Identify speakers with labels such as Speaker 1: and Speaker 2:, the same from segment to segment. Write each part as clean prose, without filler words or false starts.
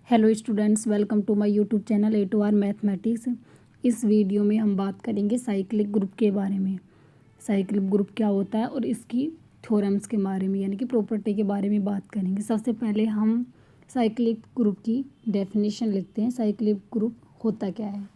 Speaker 1: Hello students, welcome to my YouTube channel A2R mathematics. इस video में हम बात करेंगे साइक्लिक ग्रुप के बारे में। साइक्लिक ग्रुप क्या होता है और इसकी थ्योरम्स के बारे में यानी कि प्रॉपर्टी के बारे में बात करेंगे। सबसे पहले हम साइक्लिक ग्रुप की डेफिनेशन लिखते हैं। साइक्लिक ग्रुप होता क्या है।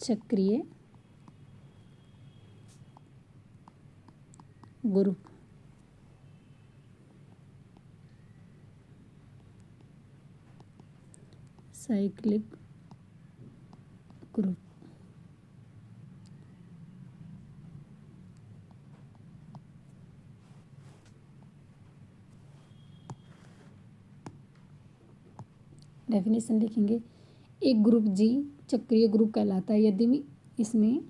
Speaker 1: चक्रीय ग्रुप साइक्लिक ग्रुप डेफिनेशन लिखेंगे। एक ग्रुप जी चक्रीय ग्रुप कहलाता है यदि इसमें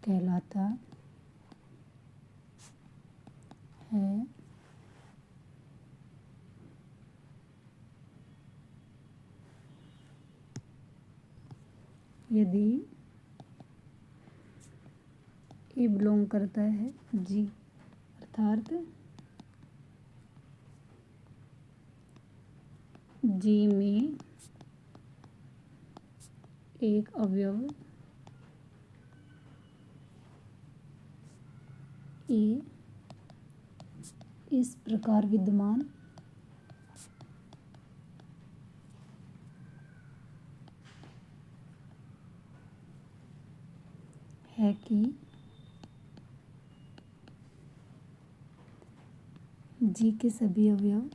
Speaker 1: कहलाता है यदि ए बिलोंग करता है जी, अर्थात जी में एक अवयव ए इस प्रकार विद्यमान है कि जी के सभी अवयव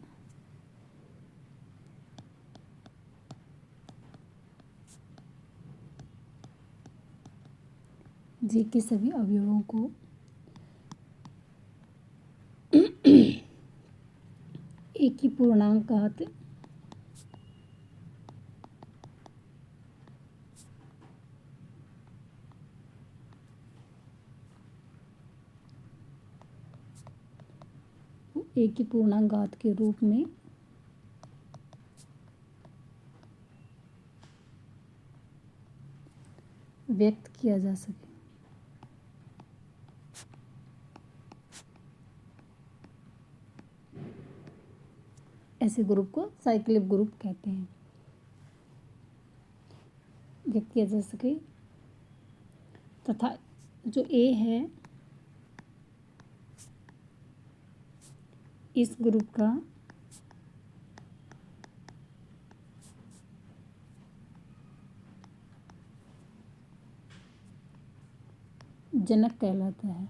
Speaker 1: जी के सभी अवयवों को एक ही पूर्णांक घात एक ही पूर्णांक घात के रूप में व्यक्त किया जा सके। ऐसे ग्रुप को साइक्लिक ग्रुप कहते हैं। व्यक्त किया जा सके तथा जो ए है इस ग्रुप का जनक कहलाता है।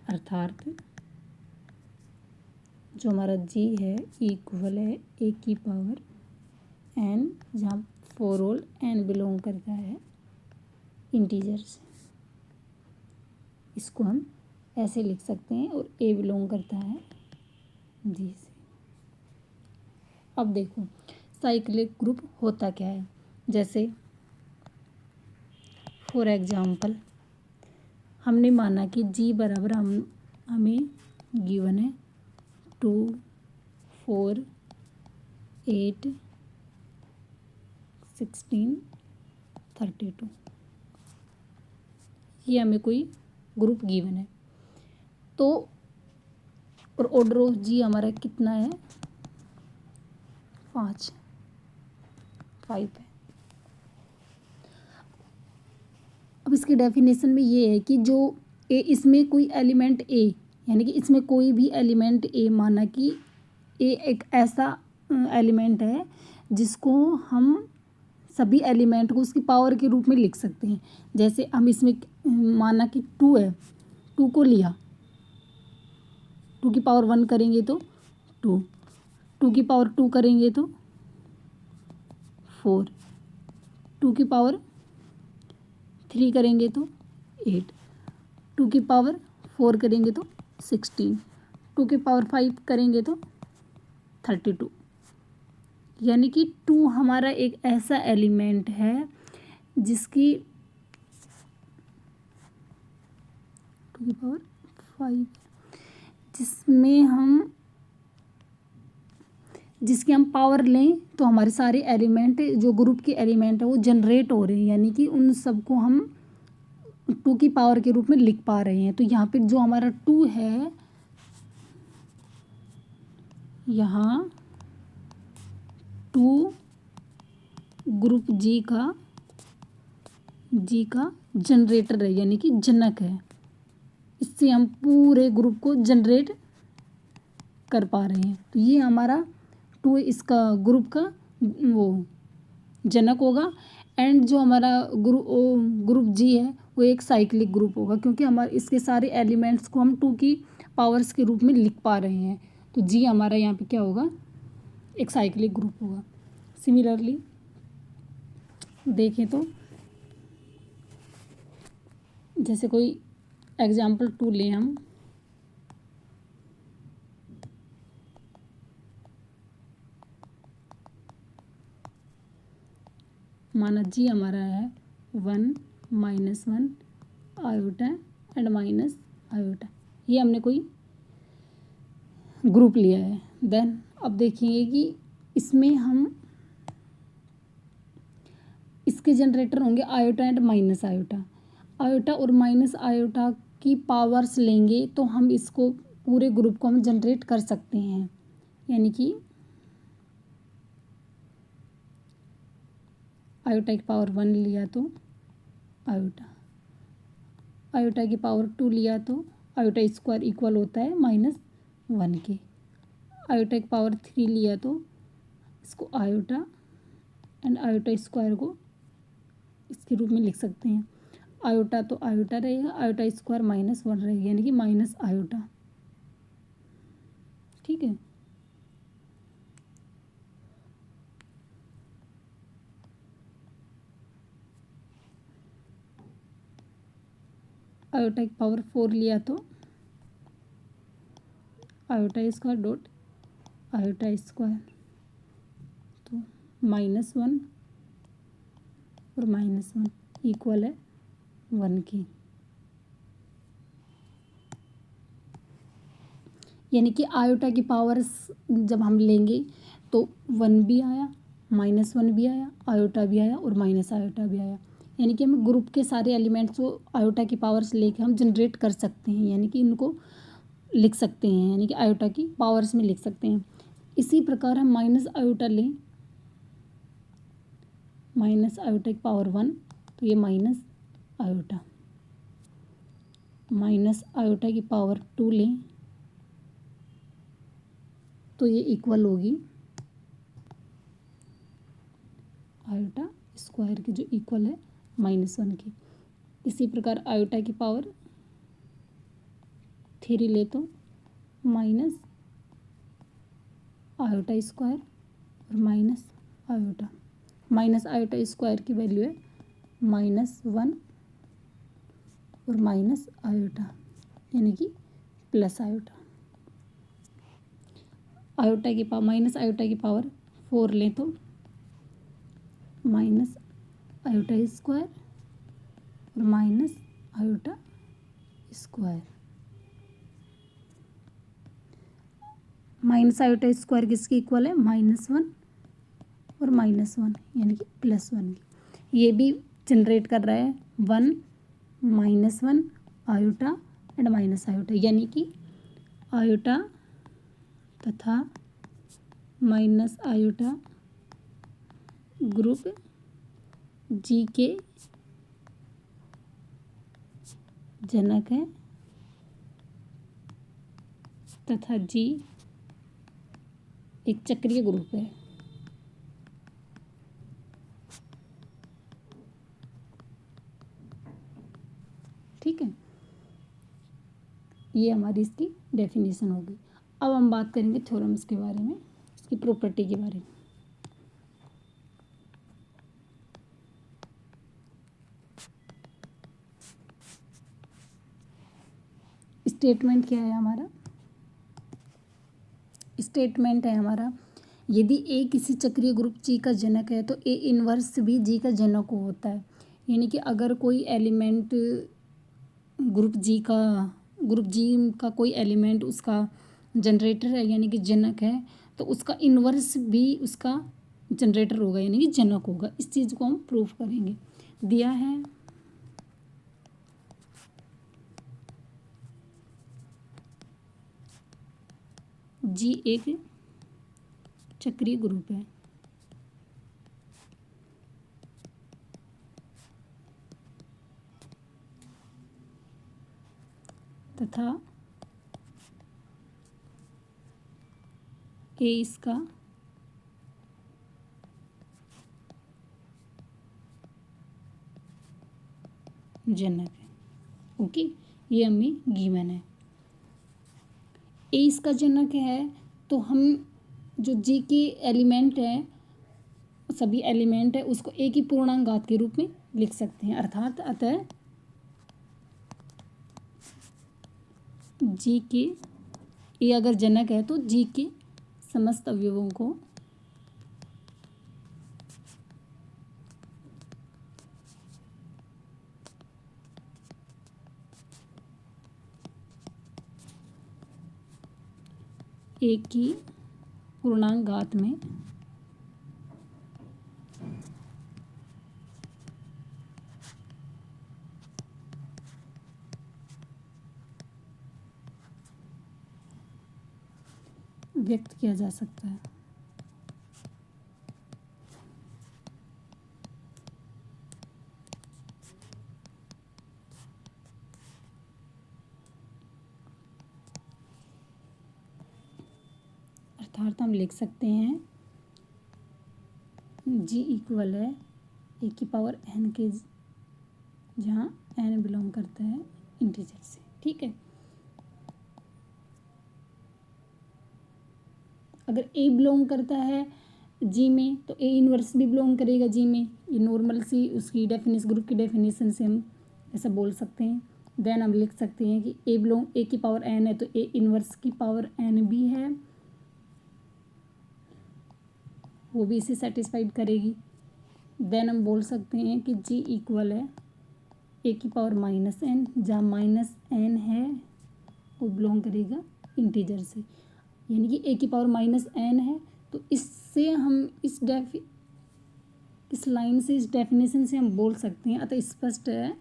Speaker 1: अर्थात जो हमारा जी है इक्वल है ए की पावर एन, जहाँ फॉर ऑल एन बिलोंग करता है इंटीजर से। इसको हम ऐसे लिख सकते हैं और ए बिलोंग करता है जी से। अब देखो साइक्लिक ग्रुप होता क्या है। जैसे फॉर एग्जाम्पल हमने माना कि जी बराबर हमें गिवन है 2, 4, 8, 16, 32। ये हमें कोई ग्रुप गिवन है तो और ऑर्डर ऑफ जी हमारा कितना है 5 है। अब इसकी डेफिनेशन में ये है कि जो ए इसमें कोई एलिमेंट ए यानी कि इसमें कोई भी एलिमेंट ए, माना कि ए एक ऐसा एलिमेंट है जिसको हम सभी एलिमेंट को उसकी पावर के रूप में लिख सकते हैं। जैसे हम इसमें माना कि 2 है, 2 को लिया, 2 की पावर 1 करेंगे तो 2, 2 की पावर 2 करेंगे तो 4, 2 की पावर 3 करेंगे तो 8, 2 की पावर 4 करेंगे तो 16, 2 की पावर 5 करेंगे तो 32। यानी कि 2 हमारा एक ऐसा एलिमेंट है जिसकी 2 की पावर 5 जिसकी हम पावर लें तो हमारे सारे एलिमेंट जो ग्रुप के एलिमेंट है वो जनरेट हो रहे हैं, यानी कि उन सबको हम 2 की पावर के रूप में लिख पा रहे हैं। तो यहाँ पे जो हमारा 2 है, यहाँ 2 ग्रुप जी का जनरेटर है, यानी कि जनक है। इससे हम पूरे ग्रुप को जनरेट कर पा रहे हैं। तो ये हमारा 2 इसका ग्रुप का वो जनक होगा। एंड जो हमारा ग्रुप जी है वो एक साइक्लिक ग्रुप होगा, क्योंकि हमारे इसके सारे एलिमेंट्स को हम 2 की पावर्स के रूप में लिख पा रहे हैं। तो जी हमारा यहाँ पे क्या होगा, एक साइक्लिक ग्रुप होगा। सिमिलरली देखें तो जैसे कोई एग्जाम्पल 2 लें हम, माना जी हमारा है 1 -1 आयोटा एंड माइनस आयोटा। ये हमने कोई ग्रुप लिया है। देन अब देखेंगे कि इसमें हम इसके जनरेटर होंगे iota and minus iota. Iota और माइनस आयोटा की पावर्स लेंगे तो हम इसको पूरे ग्रुप को हम जनरेट कर सकते हैं। यानी कि आयोटा की पावर 1 लिया तो आयोटा, आयोटा की पावर 2 लिया तो आयोटा स्क्वायर इक्वल होता है -1 के। आयोटा की पावर 3 लिया तो इसको आयोटा एंड आयोटा स्क्वायर को इसके रूप में लिख सकते हैं। आयोटा तो आयोटा रहेगा, आयोटा स्क्वायर -1 रहेगा, यानी कि माइनस आयोटा। ठीक है। आयोटा की पावर 4 लिया तो iota square dot iota square, तो -1 और -1 इक्वल है 1 की। यानी कि आयोटा की पावर्स जब हम लेंगे तो 1 भी आया, -1 भी आया, आयोटा भी आया और माइनस आयोटा भी आया। यानी कि हम ग्रुप के सारे एलिमेंट्स को आयोटा की पावर्स लेके हम जनरेट कर सकते हैं, यानी कि इनको लिख सकते हैं, यानी कि आयोटा की पावर्स में लिख सकते हैं। इसी प्रकार हम माइनस आयोटा लें, माइनस आयोटा की पावर 1, तो ये माइनस आयोटा। माइनस आयोटा की पावर 2 लें तो ये इक्वल होगी आयोटा स्क्वायर की, जो इक्वल है -1 की। इसी प्रकार आयोटा की पावर 3 ले तो माइनस आयोटा स्क्वायर और minus iota. Minus iota square की वैल्यू है -1 और माइनस आयोटा, यानी कि प्लस आयोटा। आयोटा की पावर माइनस आयोटा की पावर 4 लें तो माइनस आयोटा स्क्वायर और minus iota square. Minus iota square किसकी इक्वल है, -1 और -1, यानी कि +1 की। ये भी जनरेट कर रहा है 1 -1 आयोटा एंड माइनस आयोटा, यानी कि आयोटा तथा माइनस आयोटा ग्रुप जी के जनक है तथा जी एक चक्रीय ग्रुप है। ठीक है, ये हमारी इसकी डेफिनेशन होगी। अब हम बात करेंगे थ्योरम्स के बारे में, इसकी प्रॉपर्टी के बारे में। स्टेटमेंट क्या है हमारा, स्टेटमेंट है हमारा, यदि ए किसी चक्रीय ग्रुप जी का जनक है तो ए इनवर्स भी जी का जनक होता है। यानी कि अगर कोई एलिमेंट ग्रुप जी का कोई एलिमेंट उसका जनरेटर है यानी कि जनक है, तो उसका इन्वर्स भी उसका जनरेटर होगा यानी कि जनक होगा। इस चीज़ को हम प्रूव करेंगे। दिया है जी एक चक्रीय ग्रुप है तथा ए इसका जनक है। ओके, ये हमें गिवन है। ए इसका जनक है तो हम जो जी के एलिमेंट है, सभी एलिमेंट है, उसको ए की पूर्णांक घात के रूप में लिख सकते हैं। अर्थात अतः जी के ए अगर जनक है तो जी के समस्त अवयवों को ए की पूर्णांक घात में व्यक्त किया जा सकता है। अर्थात हम लिख सकते हैं जी इक्वल है ए की पावर एन के, जहाँ एन बिलोंग करता है इंटीजर से। ठीक है, अगर ए बिलोंग करता है जी में तो ए इनवर्स भी बिलोंग करेगा जी में। ये नॉर्मल सी उसकी डेफिनेशन, ग्रुप की डेफिनेशन से हम ऐसा बोल सकते हैं। देन हम लिख सकते हैं कि ए बिलोंग ए की पावर एन है तो ए इनवर्स की पावर एन भी है, वो भी इसे सेटिस्फाइड करेगी। देन हम बोल सकते हैं कि जी इक्वल है ए की पावर माइनस एन, जहाँ माइनस एन है वो बिलोंग करेगा इंटीजर से, यानी कि ए की पावर माइनस एन है। तो इससे हम इस लाइन से, इस डेफिनेशन से हम बोल सकते हैं, अतः स्पष्ट है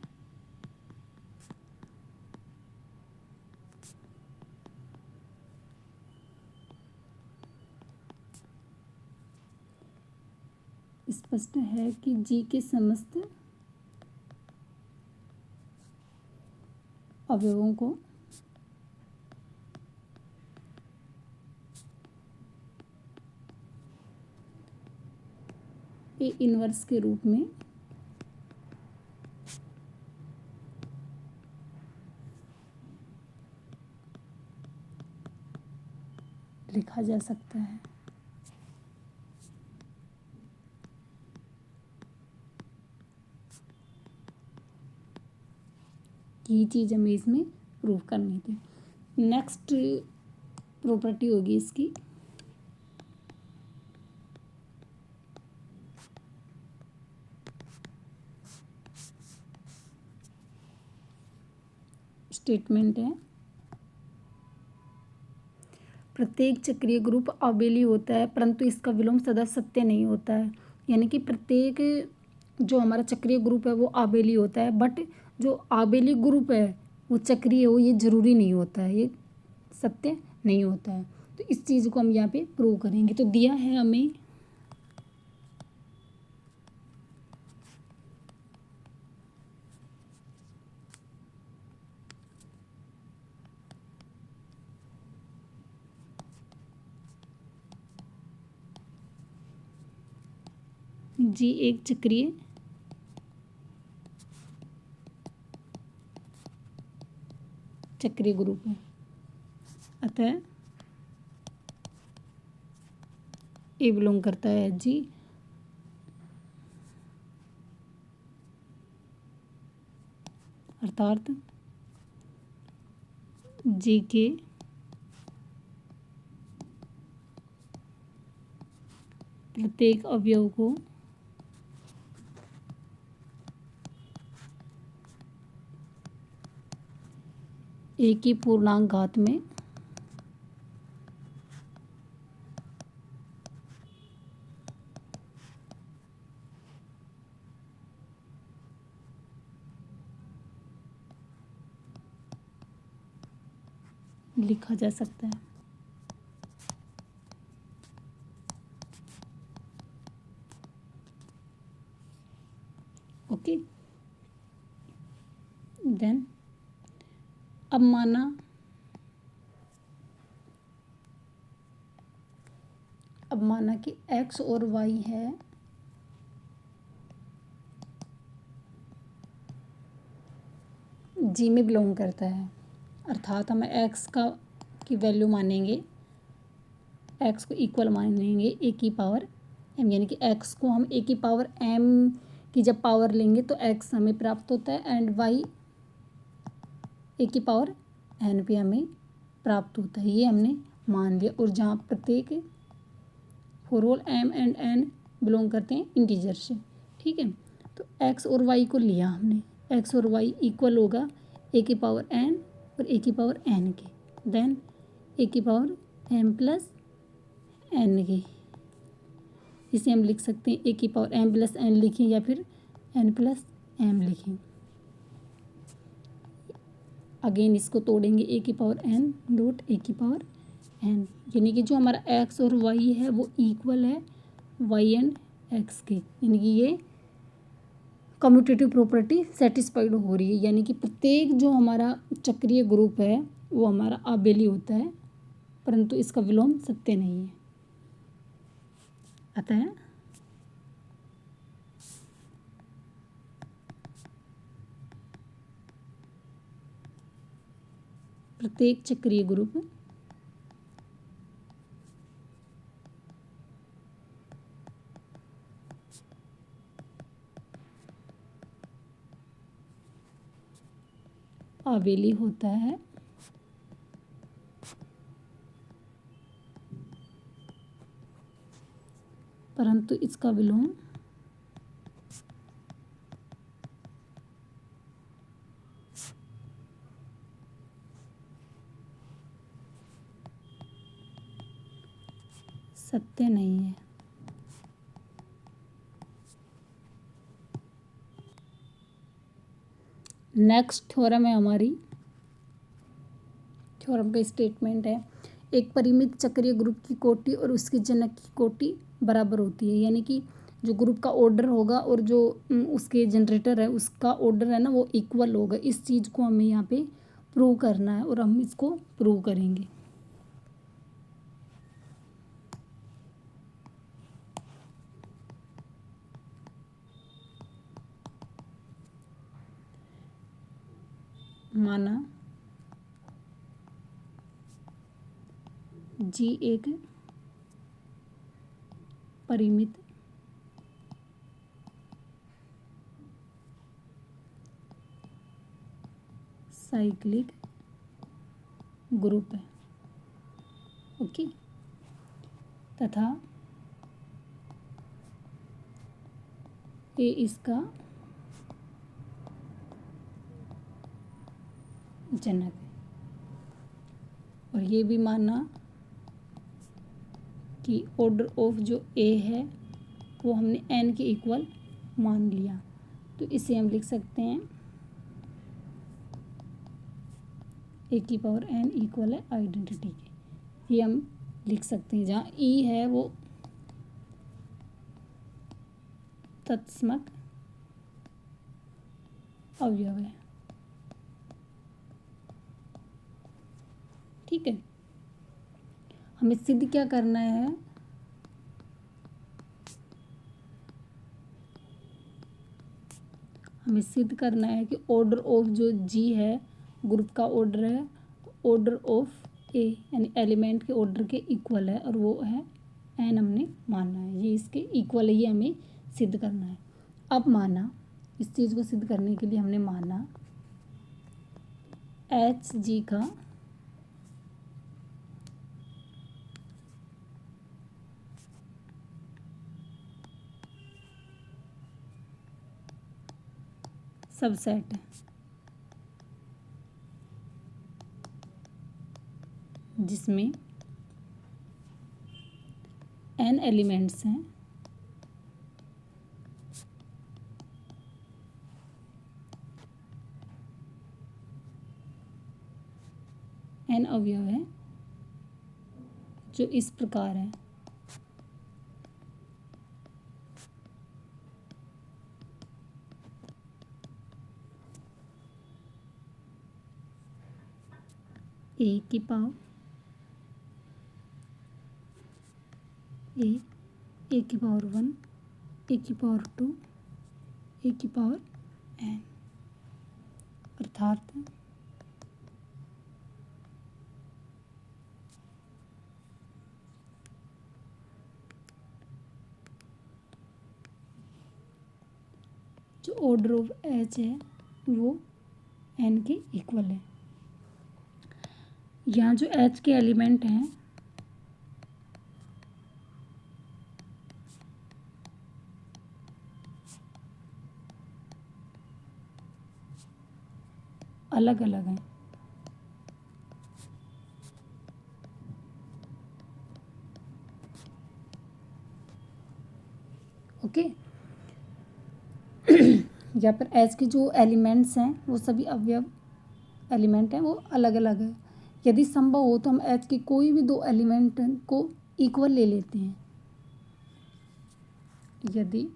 Speaker 1: कि जी के समस्त अवयवों को ए इनवर्स के रूप में लिखा जा सकता है। ये चीज़ हमें इसमें प्रूव करनी थी। नेक्स्ट प्रॉपर्टी होगी इसकी स्टेटमेंट है, प्रत्येक चक्रीय ग्रुप आबेली होता है परंतु इसका विलोम सदा सत्य नहीं होता है। यानी कि प्रत्येक जो हमारा चक्रीय ग्रुप है वो आबेली होता है, बट जो आबेली ग्रुप है वो चक्रीय हो ये जरूरी नहीं होता है, ये सत्य नहीं होता है। तो इस चीज़ को हम यहाँ पे प्रूव करेंगे। तो दिया है हमें जी एक चक्रीय ग्रुप है, अतः ए बिलोंग करता है जी, अर्थात जी के प्रत्येक अवयव को एक ही पूर्णांक घात में लिखा जा सकता है। ओके, देन अब माना कि x और y है जी में बिलोंग करता है, अर्थात हम x की वैल्यू मानेंगे, x को इक्वल मानेंगे ए की पावर m, यानी कि x को हम ए की पावर m की जब पावर लेंगे तो x हमें प्राप्त होता है एंड y ए की पावर n पे हमें प्राप्त होता है। ये हमने मान लिया, और जहाँ प्रत्येक for all m and n belong करते हैं इंटीजर से। ठीक है, तो x और y को लिया हमने, x और y इक्वल होगा ए की पावर n और ए की पावर n के, देन ए की पावर m प्लस n के, इसे हम लिख सकते हैं ए की पावर m प्लस n लिखें या फिर n प्लस m लिखें। अगेन इसको तोड़ेंगे ए की पावर n डॉट ए की पावर n, यानी कि जो हमारा x और y है वो इक्वल है y एंड x के, यानी कि ये कम्यूटेटिव प्रॉपर्टी सेटिस्फाइड हो रही है, यानी कि प्रत्येक जो हमारा चक्रीय ग्रुप है वो हमारा आबेली होता है, परंतु इसका विलोम सत्य नहीं है। अतः प्रत्येक चक्रीय ग्रुप आबेली होता है, परंतु इसका विलोम सत्य नहीं है। नेक्स्ट थ्योरम है हमारी, थ्योरम का स्टेटमेंट है, एक परिमित चक्रीय ग्रुप की कोटि और उसके जनक की कोटि बराबर होती है, यानी कि जो ग्रुप का ऑर्डर होगा और जो उसके जनरेटर है उसका ऑर्डर है ना वो इक्वल होगा। इस चीज़ को हमें यहाँ पे प्रूव करना है और हम इसको प्रूव करेंगे। माना जी एक परिमित साइक्लिक ग्रुप है, ओके, तथा ए इसका जनक है, और ये भी माना कि ऑर्डर ऑफ जो ए है वो हमने एन के इक्वल मान लिया, तो इसे हम लिख सकते हैं ए की पावर एन इक्वल है आइडेंटिटी के। ये हम लिख सकते हैं, जहाँ ई है वो तत्समक अवयव है। ठीक है, हमें सिद्ध क्या करना है, हमें सिद्ध करना है कि ऑर्डर ऑफ जो जी है ग्रुप का ऑर्डर है, ऑर्डर ऑफ ए यानी एलिमेंट के ऑर्डर के इक्वल है, और वो है एन हमने मानना है, ये इसके इक्वल है, ये हमें सिद्ध करना है। अब माना इस चीज़ को सिद्ध करने के लिए हमने माना एच जी का सबसेट है जिसमें n एलिमेंट्स हैं n अवयव है जो इस प्रकार है। ए की पावर ए की पावर 1, ए की पावर 2, ए की पावर n, अर्थात जो ऑर्डर ऑफ एच है वो n के इक्वल है। यहाँ जो एच के एलिमेंट हैं अलग अलग हैं। ओके, यहाँ पर एच के जो एलिमेंट्स हैं वो सभी अवयव एलिमेंट हैं वो अलग अलग है। यदि संभव हो तो हम एच के कोई भी दो एलिमेंट को इक्वल ले लेते हैं। यदि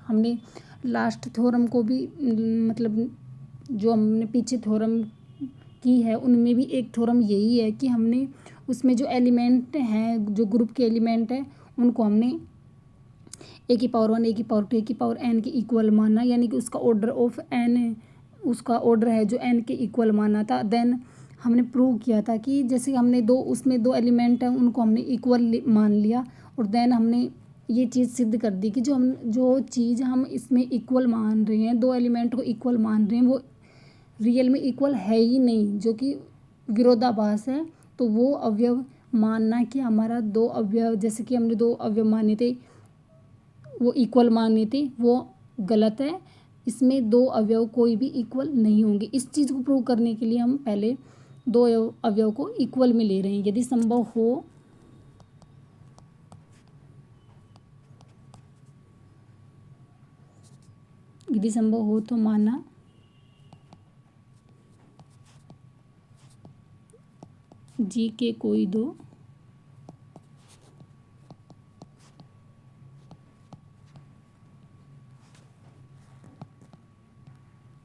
Speaker 1: हमने लास्ट थ्योरम को भी मतलब जो हमने पीछे थ्योरम की है उनमें भी एक थ्योरम यही है कि हमने उसमें जो एलिमेंट हैं जो ग्रुप के एलिमेंट हैं उनको हमने ए की पावर 1, ए की पावर 2, ए की पावर n के इक्वल माना, यानी कि उसका ऑर्डर ऑफ n उसका ऑर्डर है जो n के इक्वल माना था। देन हमने प्रूव किया था कि जैसे हमने उसमें दो एलिमेंट हैं उनको हमने इक्वल मान लिया और देन हमने ये चीज़ सिद्ध कर दी कि जो चीज़ हम इसमें इक्वल मान रहे हैं, दो एलिमेंट को इक्वल मान रहे हैं, वो रियल में इक्वल है ही नहीं, जो कि विरोधाभास है। तो वो अवयव मानना कि हमारा दो अवयव जैसे कि हमने दो अवयव माने थे वो इक्वल माने थे वो गलत है। इसमें दो अवयव कोई भी इक्वल नहीं होंगे। इस चीज़ को प्रूव करने के लिए हम पहले दो अवयव को इक्वल में ले रहे हैं। यदि संभव हो तो माना जी के कोई दो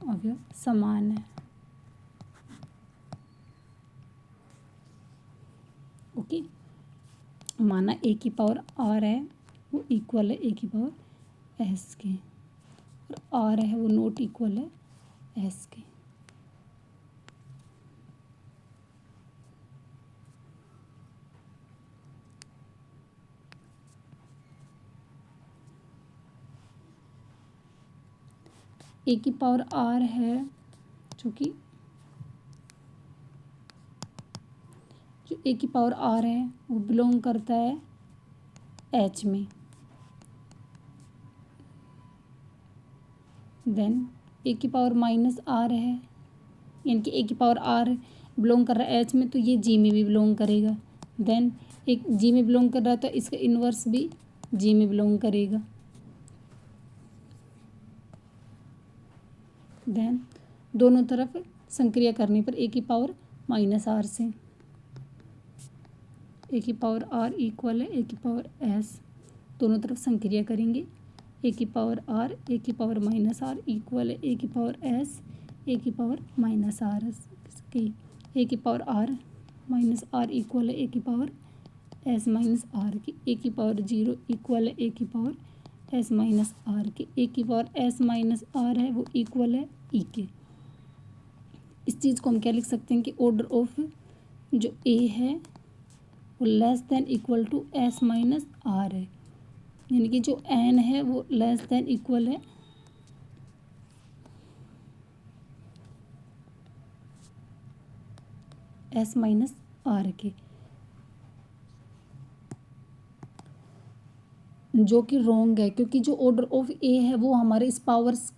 Speaker 1: अवयव समान है। ओके, माना ए की पावर आर है वो इक्वल है ए की पावर एस के, और आर है वो नॉट इक्वल है एस के। ए की पावर आर है जो ए की पावर आर है वो बिलोंग करता है एच में। देन ए की पावर माइनस आर है, यानी कि ए की पावर आर बिलोंग कर रहा है एच में, तो ये जी में भी बिलोंग करेगा। देन एक जी में बिलोंग कर रहा है तो इसका इन्वर्स भी जी में बिलोंग करेगा। देन दोनों तरफ संक्रिया करने पर ए की पावर माइनस आर से ए की पावर आर इक्वल है ए की पावर एस, दोनों तरफ संक्रिया करेंगे। ए की पावर आर ए की पावर माइनस आर इक्वल है ए की पावर एस ए की पावर माइनस आर की। ए की power R minus R equal है ए की पावर एस माइनस आर की। ए की पावर 0 इक्वल है ए की पावर एस माइनस आर की। ए की पावर एस माइनस आर है वो इक्वल है ई के। इस चीज़ को हम क्या लिख सकते हैं कि ऑर्डर ऑफ जो ए है वो less than equal to S minus R है, यानी कि जो एन है वो लेस देन इक्वल है एस माइनस आर के। जो कि रॉन्ग है, क्योंकि जो ऑर्डर ऑफ ए है वो हमारे इस पावर्स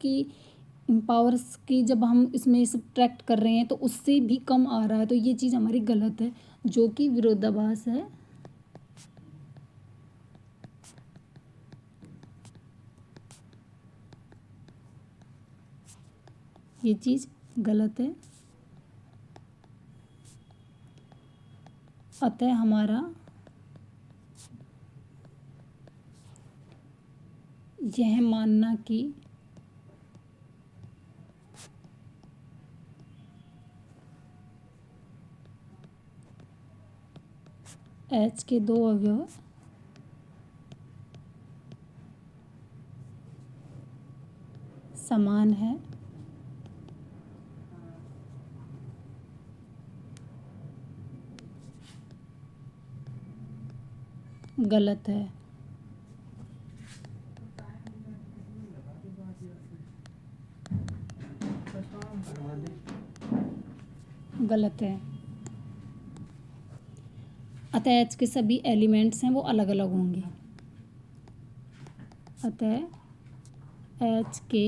Speaker 1: की जब हम इसमें सब्ट्रैक्ट कर रहे हैं तो उससे भी कम आ रहा है, तो ये चीज़ हमारी गलत है, जो कि विरोधाभास है। ये चीज़ गलत है, अतः हमारा यह मानना कि H के दो अवयव समान है गलत है। गलत है, अतः H के सभी एलिमेंट्स हैं वो अलग अलग होंगे। अतः H के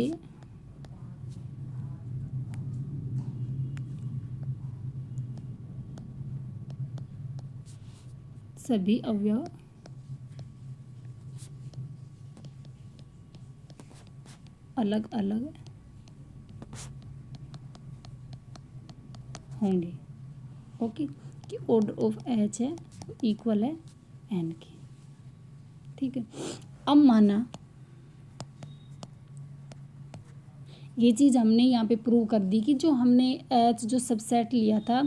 Speaker 1: सभी अवयव अलग अलग होंगे। ओके, कि ऑर्डर ऑफ H है इक्वल है N के। ठीक है, अब माना ये चीज़ हमने यहाँ पे प्रूव कर दी कि जो हमने H जो सबसेट लिया था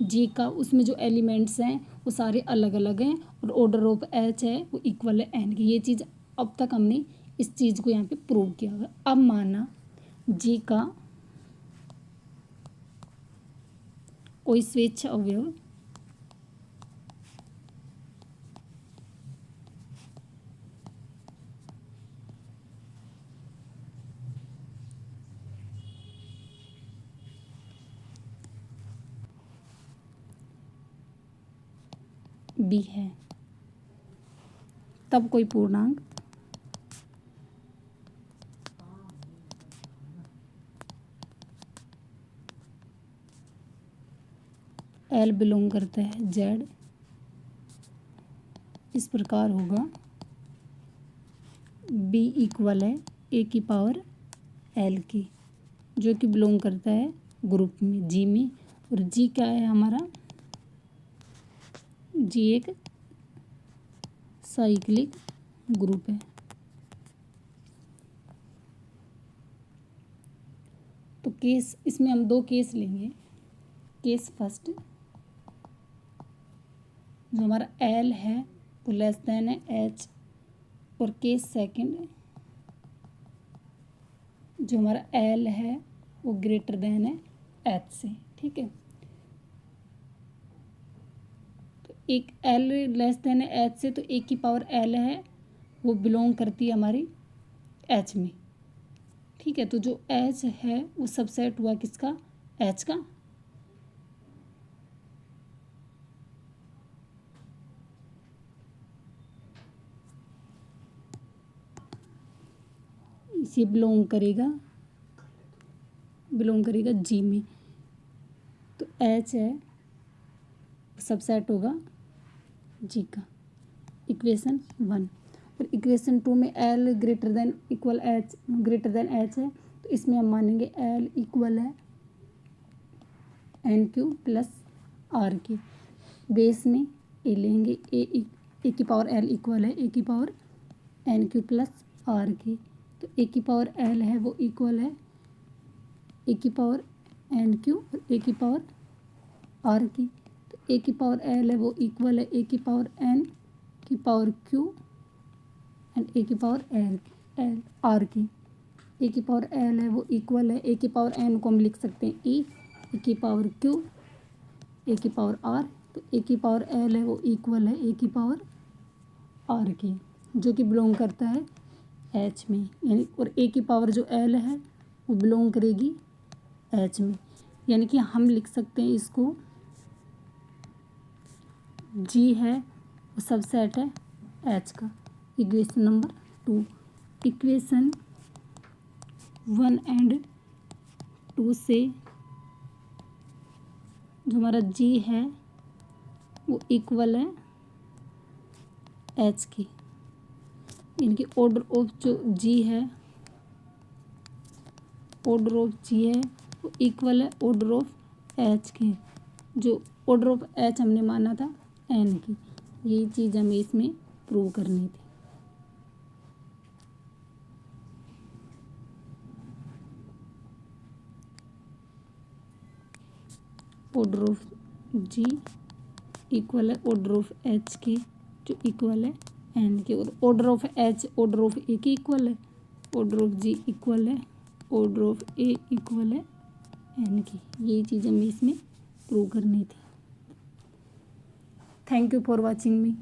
Speaker 1: G का, उसमें जो एलिमेंट्स हैं वो सारे अलग अलग हैं और ऑर्डर ऑफ H है वो इक्वल है N की। ये चीज़ अब तक हमने इस चीज़ को यहाँ पे प्रूव किया हुआ। अब माना G का कोई स्वेच्छ अवयव B है, तब कोई पूर्णांक L बिलोंग करता है Z इस प्रकार होगा। B इक्वल है A की पावर L की, जो कि बिलोंग करता है ग्रुप में G में। और G क्या है हमारा? G एक साइक्लिक ग्रुप है। तो केस इसमें हम दो केस लेंगे। केस फर्स्ट, जो हमारा L है वो लेस देन है H, और केस सेकंड, जो हमारा L है वो ग्रेटर देन है H से। ठीक है, तो एक L लेस देन है H से, तो A की पावर L है वो बिलोंग करती है हमारी H में। ठीक है, तो जो H है वो सबसेट हुआ किसका? H का। इसे बिलोंग करेगा G में। तो H है सबसेट होगा G का। इक्वेशन 1। और इक्वेशन 2 में L ग्रेटर देन H है, तो इसमें हम मानेंगे L इक्वल है NQ प्लस R के। बेस में A लेंगे, A की पावर L इक्वल है A की पावर NQ प्लस R के। तो A की पावर L है वो इक्वल है A की पावर NQ और A की पावर R की। तो A की पावर L है वो इक्वल है A की पावर N की पावर Q एंड A की पावर L R की। A की पावर L है वो इक्वल है A की पावर N को हम लिख सकते हैं A की पावर Q, A की पावर R। तो A की पावर L है वो इक्वल है A की पावर R की, जो कि बिलोंग करता है H में। यानी और A की पावर जो L है वो बिलोंग करेगी H में। यानी कि हम लिख सकते हैं इसको G है वो सबसेट है H का। Equation number 2। इक्वेशन 1 एंड 2 से जो हमारा जी है वो इक्वल है एच के, यानी कि ऑर्डर ऑफ जो जी है, ऑर्डर ऑफ जी है वो इक्वल है ऑर्डर ऑफ एच के। जो ऑर्डर ऑफ एच हमने माना था एन की, यही चीज़ हमें इसमें प्रूव करनी थी। ऑर्डर ऑफ जी इक्वल है ऑर्डर ऑफ एच के, जो इक्वल है एन के। और order of H order of A के इक्वल है, ऑर्डर ऑफ जी इक्वल है ऑर्डर ऑफ ए इक्वल है एन की। यही चीज़ हमें इसमें प्रूव करनी थी। Thank you for watching me.